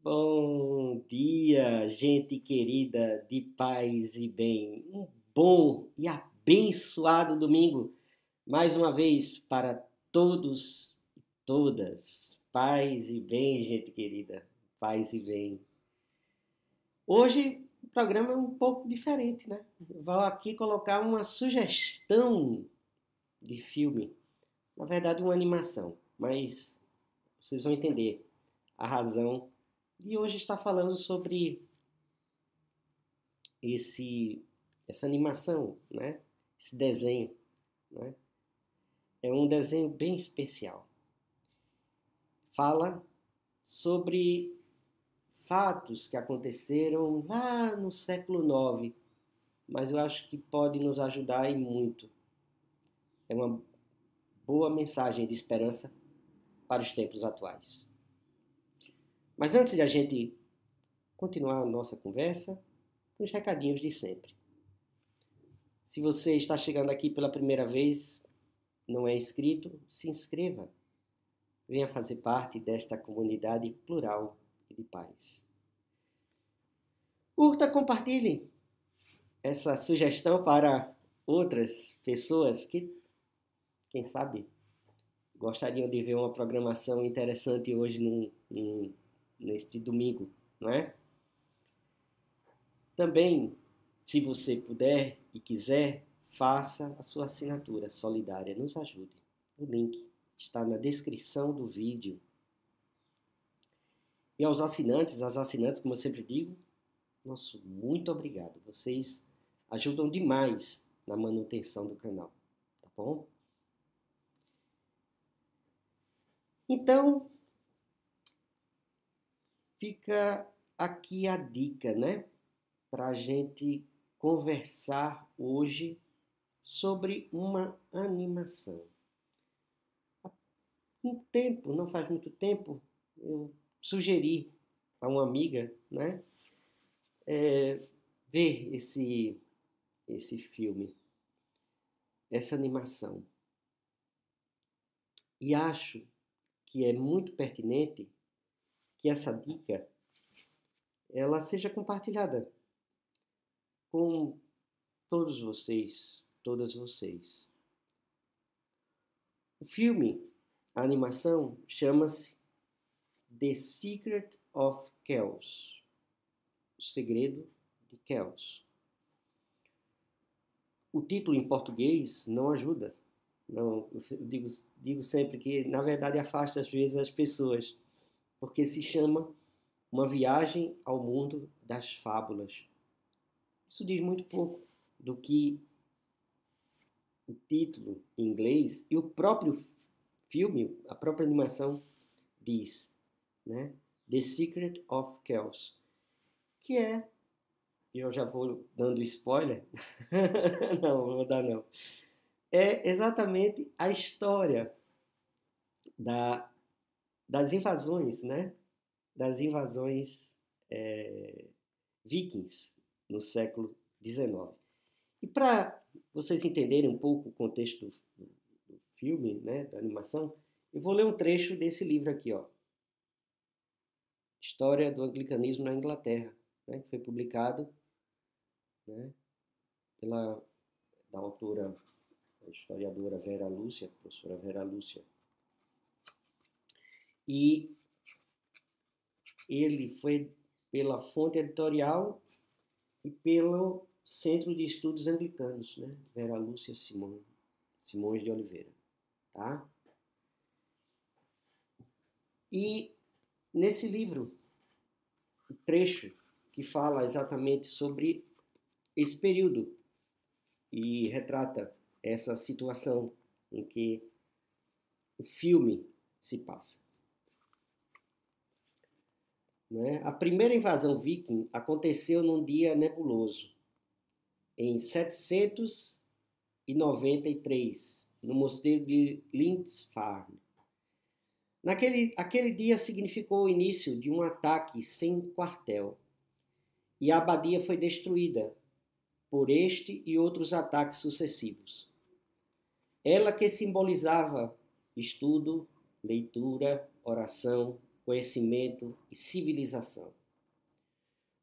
Bom dia, gente querida de paz e bem. Um bom e abençoado domingo, mais uma vez para todos e todas. Paz e bem, gente querida, paz e bem. Hoje o programa é um pouco diferente, né? Vou aqui colocar uma sugestão de filme, na verdade uma animação, mas vocês vão entender a razão de hoje estar falando sobre esse essa animação, né? Esse desenho, né? É um desenho bem especial. Fala sobre fatos que aconteceram lá no século IX, mas eu acho que pode nos ajudar e muito. É uma boa mensagem de esperança para os tempos atuais. Mas antes de a gente continuar a nossa conversa, uns recadinhos de sempre. Se você está chegando aqui pela primeira vez, não é inscrito, se inscreva. Venha fazer parte desta comunidade plural e de paz. Curta, compartilhe essa sugestão para outras pessoas que, quem sabe, gostariam de ver uma programação interessante hoje neste domingo, não é? Também, se você puder e quiser, faça a sua assinatura solidária, nos ajude. O link está na descrição do vídeo. E aos assinantes, às assinantes, como eu sempre digo, nosso muito obrigado. Vocês ajudam demais na manutenção do canal, tá bom? Então, fica aqui a dica, né? Para a gente conversar hoje sobre uma animação. Há um tempo, não faz muito tempo, eu sugeri a uma amiga, né? Ver esse filme, essa animação. E acho que é muito pertinente que essa dica ela seja compartilhada com todos vocês, todas vocês. O filme, a animação, chama-se The Secret of Kells, o segredo de Kells. O título em português não ajuda. Não, eu digo sempre que, na verdade, afasta às vezes as pessoas, porque se chama Uma Viagem ao Mundo das Fábulas. Isso diz muito pouco do que o título em inglês e o próprio filme, a própria animação diz, né? The Secret of Kells, que é, eu já vou dando spoiler, não vou dar não, é exatamente a história da, das invasões, né? Das invasões vikings no século XIX. E para vocês entenderem um pouco o contexto do filme, né, da animação, eu vou ler um trecho desse livro aqui, ó. História do Anglicanismo na Inglaterra, né, que foi publicado, né, da autora, a historiadora Vera Lúcia, professora Vera Lúcia. E ele foi pela fonte editorial e pelo Centro de Estudos Anglicanos, né, Vera Lúcia Simões de Oliveira, tá? E nesse livro, o trecho que fala exatamente sobre esse período e retrata essa situação em que o filme se passa. Né? A primeira invasão viking aconteceu num dia nebuloso, em 793, no mosteiro de Lindisfarne. Aquele dia significou o início de um ataque sem quartel, e a abadia foi destruída por este e outros ataques sucessivos. Ela que simbolizava estudo, leitura, oração conhecimento e civilização.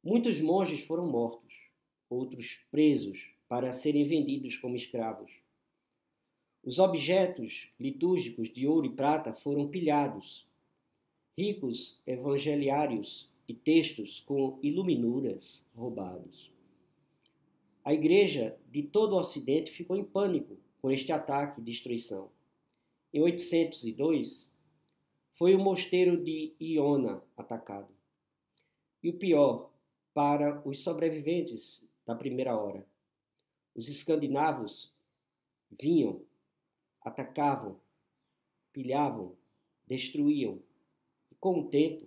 Muitos monges foram mortos, outros presos para serem vendidos como escravos. Os objetos litúrgicos de ouro e prata foram pilhados. Ricos evangeliários e textos com iluminuras roubados. A igreja de todo o Ocidente ficou em pânico com este ataque e destruição. Em 802, foi o mosteiro de Iona atacado. E o pior, para os sobreviventes da primeira hora, os escandinavos vinham, atacavam, pilhavam, destruíam e, com o tempo,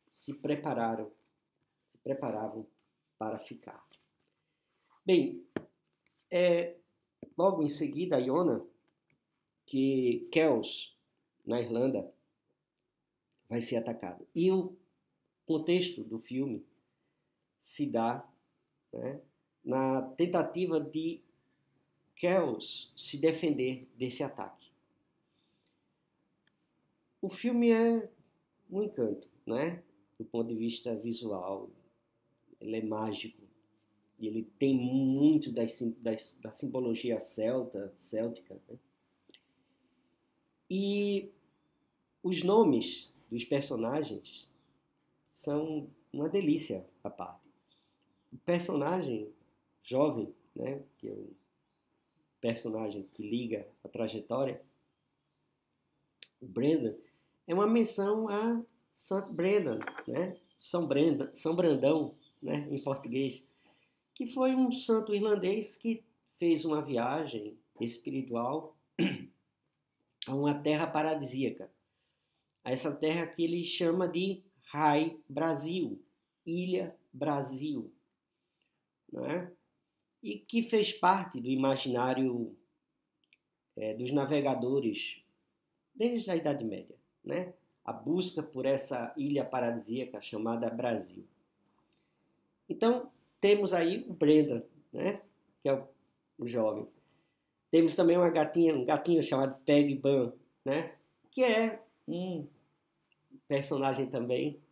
se preparavam para ficar. Bem, logo em seguida, a Iona, que Kells, na Irlanda, vai ser atacado. E o contexto do filme se dá, né, na tentativa de Kells se defender desse ataque. O filme é um encanto, né? Do ponto de vista visual, ele é mágico. E ele tem muito da simbologia céltica. Né? E os nomes dos personagens são uma delícia à parte. O personagem jovem, né, que é o personagem que liga a trajetória, o Brendan, é uma menção a St. Brendan, né? São Brandão, né, em português, que foi um santo irlandês que fez uma viagem espiritual a uma terra paradisíaca. A essa terra que ele chama de High Brasil, Ilha Brasil, né? E que fez parte do imaginário dos navegadores desde a Idade Média, né? A busca por essa ilha paradisíaca chamada Brasil. Então, temos aí o Brendan, né? Que é o jovem. Temos também um gatinho chamado Peggy Bunn, né? Que é um personagem também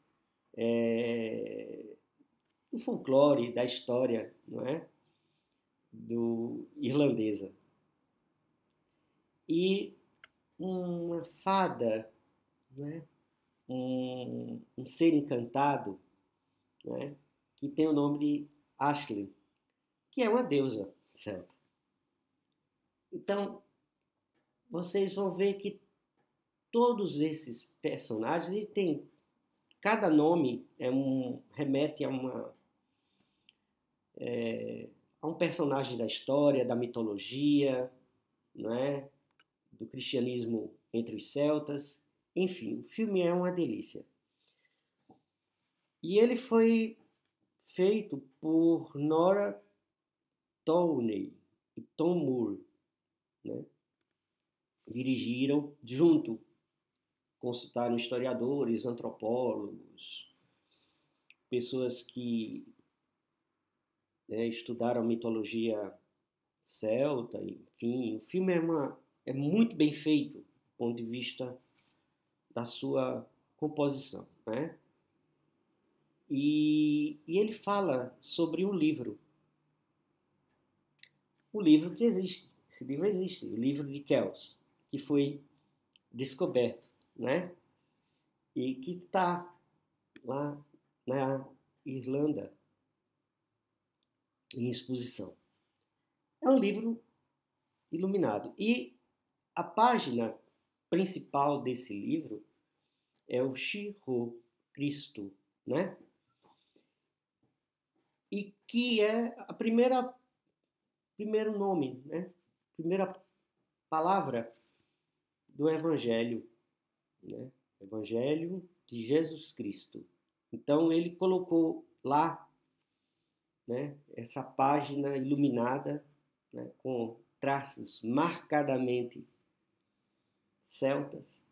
do folclore, da história, não é? Do irlandesa. E uma fada, né? um ser encantado, né? Que tem o nome de Ashley, que é uma deusa celta. Então, vocês vão ver que todos esses personagens, e tem cada nome remete a um personagem da história, da mitologia, né? Do cristianismo entre os celtas. Enfim, o filme é uma delícia. E ele foi feito por Nora Towney e Tom Moore, né? Dirigiram junto, consultaram historiadores, antropólogos, pessoas que estudaram mitologia celta, enfim. O filme é muito bem feito do ponto de vista da sua composição, né? E ele fala sobre um livro que existe, esse livro existe, o livro de Kells, que foi descoberto, né? E que está lá na Irlanda em exposição. É um livro iluminado. E a página principal desse livro é o Shiro Cristo, né? E que é a primeiro nome, né? Primeira palavra do Evangelho, né? Evangelho de Jesus Cristo. Então ele colocou lá, né, essa página iluminada, né, com traços marcadamente celtas,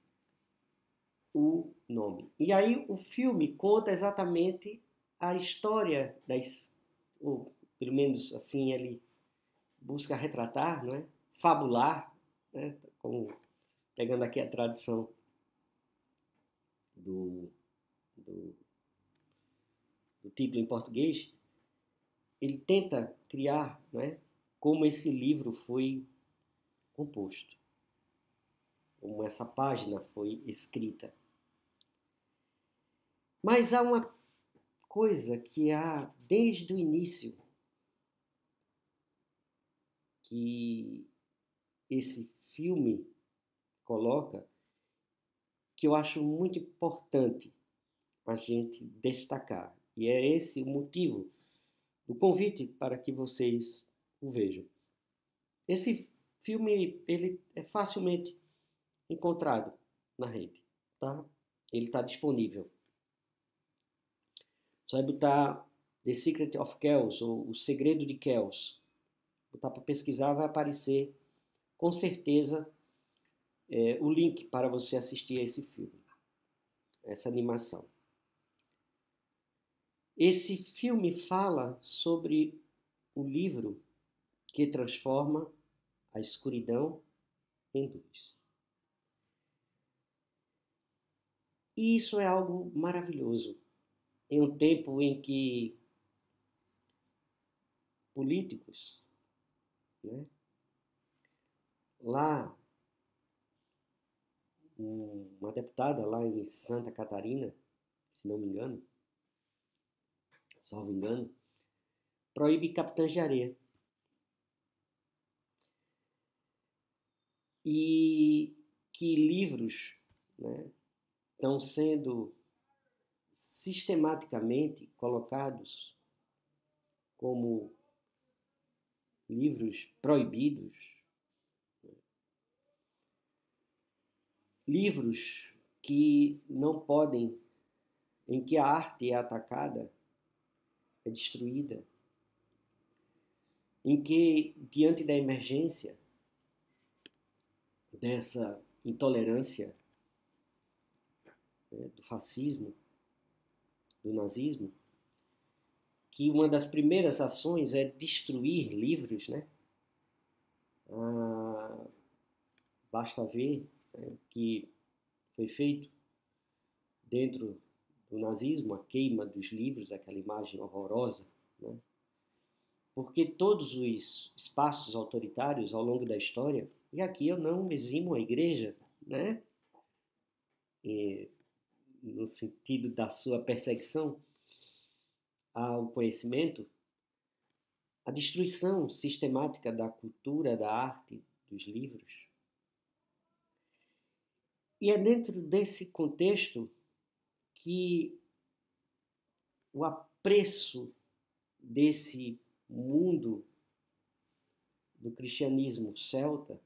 o nome. E aí o filme conta exatamente a história ou pelo menos assim ele busca retratar, né, fabular, né, como, pegando aqui a tradução do, do, do título em português, ele tenta criar, não é, como esse livro foi composto, como essa página foi escrita. Mas há uma coisa que há desde o início que esse filme coloca, que eu acho muito importante a gente destacar. E é esse o motivo do convite para que vocês o vejam. Esse filme ele é facilmente encontrado na rede, tá? Ele está disponível. Só vai botar The Secret of Kells, ou O Segredo de Kells. Botar para pesquisar, vai aparecer com certeza o link para você assistir a esse filme, essa animação. Esse filme fala sobre o livro que transforma a escuridão em luz. E isso é algo maravilhoso. Em um tempo em que políticos, né, lá, uma deputada lá em Santa Catarina, se não me engano, salvo engano, proíbe capitães de areia. E que livros, né, estão sendo sistematicamente colocados como livros proibidos, né? Livros que não podem, em que a arte é atacada, é destruída, em que, diante da emergência dessa intolerância, né, do fascismo, do nazismo, que uma das primeiras ações é destruir livros, né? Basta ver, né, que foi feito dentro do nazismo a queima dos livros, aquela imagem horrorosa, né? Porque todos os espaços autoritários ao longo da história, e aqui eu não eximo a igreja, né? No sentido da sua perseguição ao conhecimento, a destruição sistemática da cultura, da arte, dos livros. E é dentro desse contexto que o apreço desse mundo do cristianismo celta,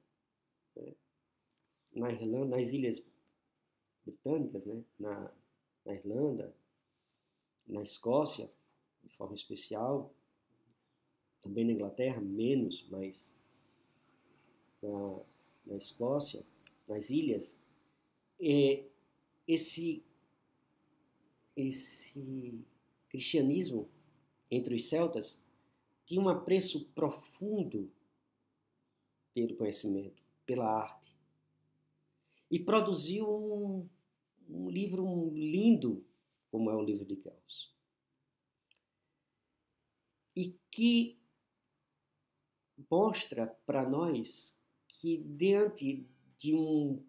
né, na Irlanda, nas Ilhas Britânicas, né, na Irlanda, na Escócia, de forma especial, também na Inglaterra, menos, mas na Escócia, nas ilhas, esse cristianismo entre os celtas tinha um apreço profundo pelo conhecimento, pela arte. E produziu um livro lindo, como é o livro de Kells. E que mostra para nós que diante de um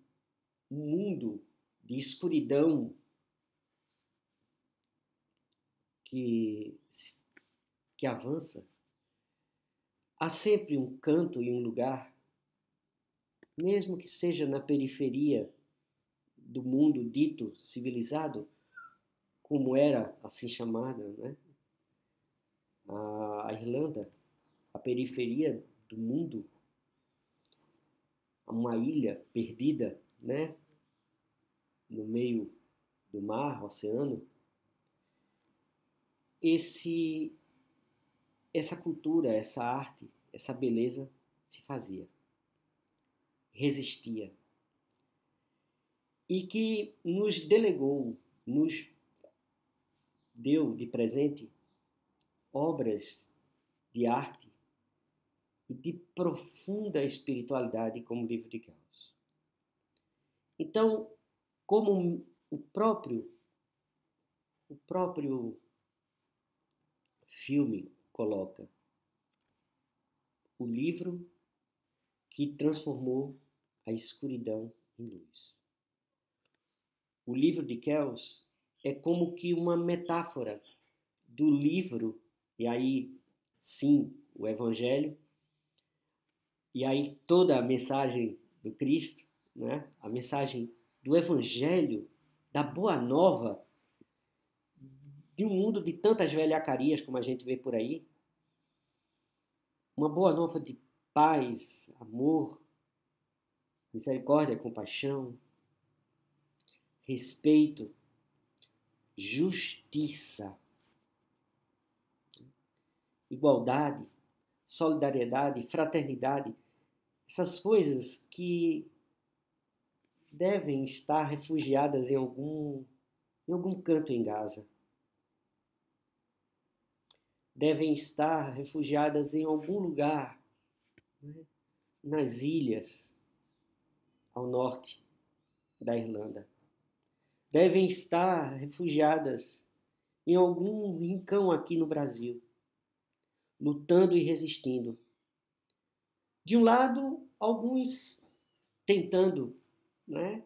mundo de escuridão que avança, há sempre um canto e um lugar, mesmo que seja na periferia do mundo dito civilizado, como era assim chamada, né? A Irlanda, a periferia do mundo, uma ilha perdida, né? No meio do mar, oceano. Essa cultura, essa arte, essa beleza se fazia, resistia. E que nos delegou, nos deu de presente obras de arte e de profunda espiritualidade como o livro de Kells. Então, como o próprio filme coloca o livro que transformou a escuridão em luz. O livro de Kells é como que uma metáfora do livro, e aí sim, o Evangelho, e aí toda a mensagem do Cristo, né? A mensagem do Evangelho, da Boa Nova, de um mundo de tantas velhacarias como a gente vê por aí, uma Boa Nova de paz, amor, misericórdia, compaixão, respeito, justiça, igualdade, solidariedade, fraternidade, essas coisas que devem estar refugiadas em algum canto em Gaza. Devem estar refugiadas em algum lugar, né, nas ilhas ao norte da Irlanda. Devem estar refugiadas em algum rincão aqui no Brasil, lutando e resistindo. De um lado, alguns tentando, né,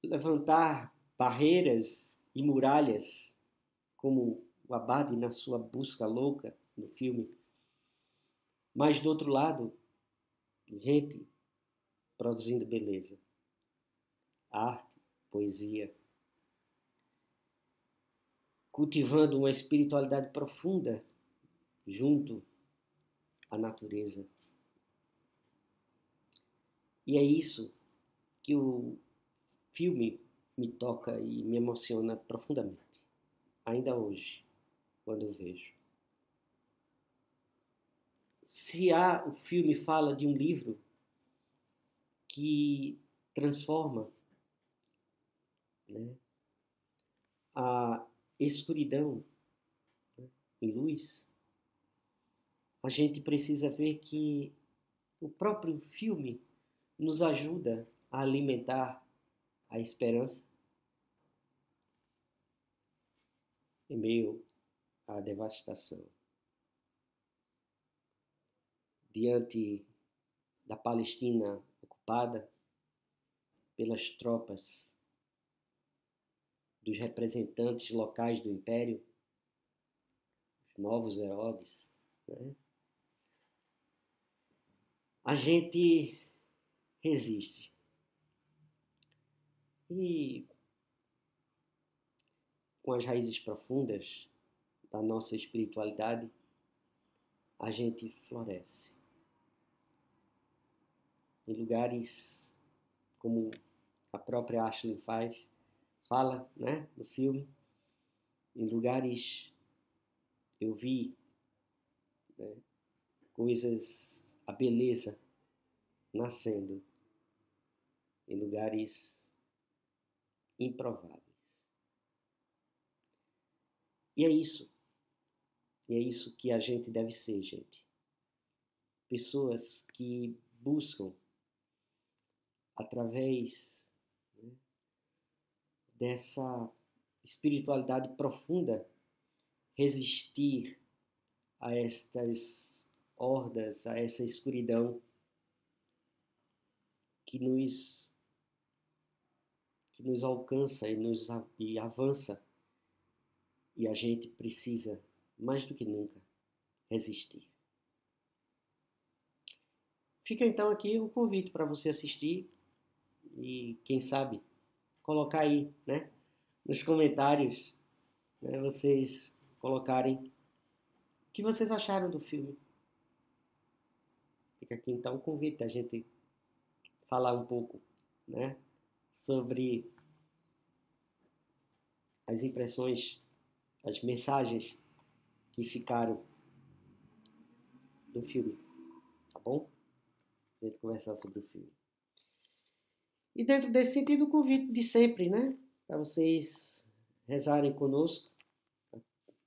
levantar barreiras e muralhas, como o Abade na sua busca louca no filme. Mas do outro lado, gente produzindo beleza, arte, poesia, cultivando uma espiritualidade profunda junto à natureza. E é isso que o filme me toca e me emociona profundamente, ainda hoje, quando eu vejo. Se o filme fala de um livro que transforma, né, a escuridão, né, em luz, a gente precisa ver que o próprio filme nos ajuda a alimentar a esperança em meio à devastação. Diante da Palestina ocupada pelas tropas dos representantes locais do Império, os novos Herodes, né? A gente resiste. E com as raízes profundas da nossa espiritualidade, a gente floresce. Em lugares como a própria Ashley fala, né, no filme, em lugares eu vi, né, coisas, a beleza nascendo em lugares improváveis. E é isso que a gente deve ser, gente. Pessoas que buscam, através, né, dessa espiritualidade profunda, resistir a estas hordas, a essa escuridão que nos alcança e avança, e a gente precisa, mais do que nunca, resistir. Fica então aqui o convite para você assistir e, quem sabe, colocar aí, né, nos comentários, né, vocês colocarem o que vocês acharam do filme. Fica aqui então o convite da gente falar um pouco, né, sobre as impressões, as mensagens que ficaram do filme, tá bom? A gente conversar sobre o filme. E dentro desse sentido, o convite de sempre, né? Para vocês rezarem conosco,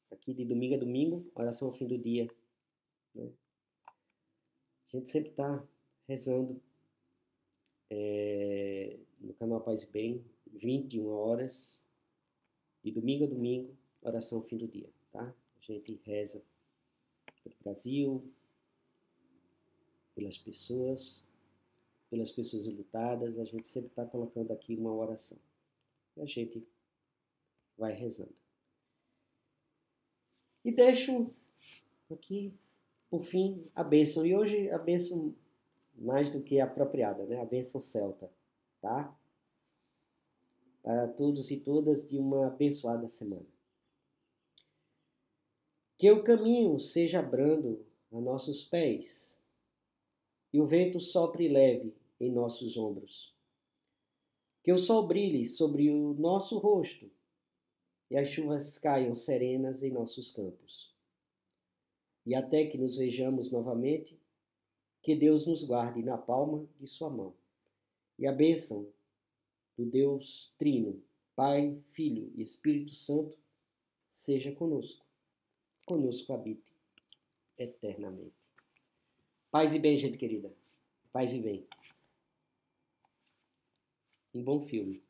aqui de domingo a domingo, oração ao fim do dia, né? A gente sempre está rezando no canal Paz e Bem, 21 horas, de domingo a domingo, oração fim do dia, tá? A gente reza pelo Brasil, pelas pessoas enlutadas, a gente sempre está colocando aqui uma oração. E a gente vai rezando. E deixo aqui, por fim, a bênção. E hoje a bênção mais do que apropriada, né? A bênção celta, tá? Para todos e todas de uma abençoada semana. Que o caminho seja brando a nossos pés e o vento sopre leve em nossos ombros. Que o sol brilhe sobre o nosso rosto e as chuvas caiam serenas em nossos campos. E até que nos vejamos novamente, que Deus nos guarde na palma de sua mão. E a bênção do Deus Trino, Pai, Filho e Espírito Santo, seja conosco. Conosco habite eternamente. Paz e bem, gente querida. Paz e bem. Um bom filme.